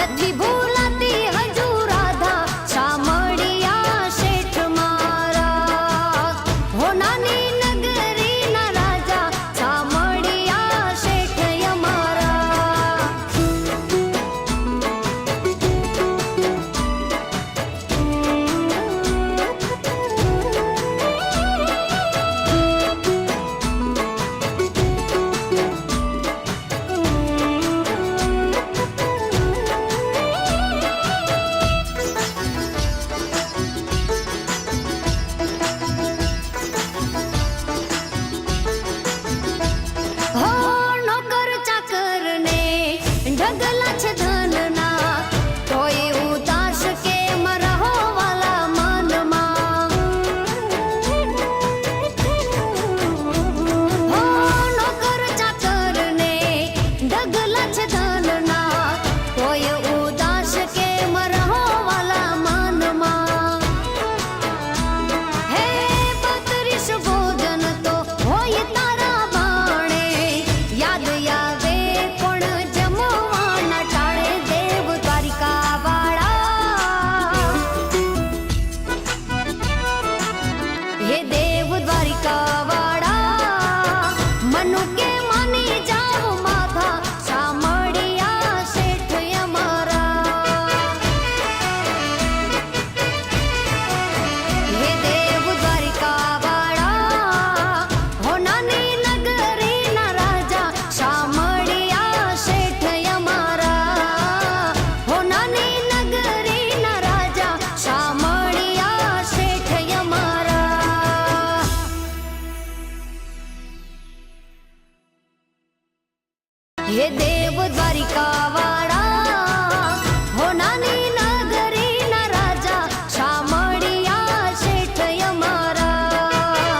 નથી ભૂલાતી હજુ રાધા શામળિયા શેઠ મારા. હો નાની નગરી ના રાજા શામળિયા શેઠ અમારા. હો નોકર ચાકર ને ઢગલા છે ધનના, તોય ઉદાસ કેમ રહો વાલા મનમાં. હો નોકર ચાકર ને ઢગલા છે ધનના, તોય ઉદાસ કેમ રહો વાલા મનમાં. હે 32 ભોજન તો હોય તારા બાણે, યાદ આવે પણ જમવાના ટાળે દેવ દ્વારિકા વાળા. હે દેવ દ્વારિકા વાળા, મનુ કે માની જાવ માધા શામળિયા શેઠ અમારા. હે દેવ દ્વારિકા વાળા, હો નાની નગરી ના રાજા શામળિયા શેઠ અમારા. હો નાની નગરી ના રાજા શામળિયા શેઠ અમારા. હે દેવ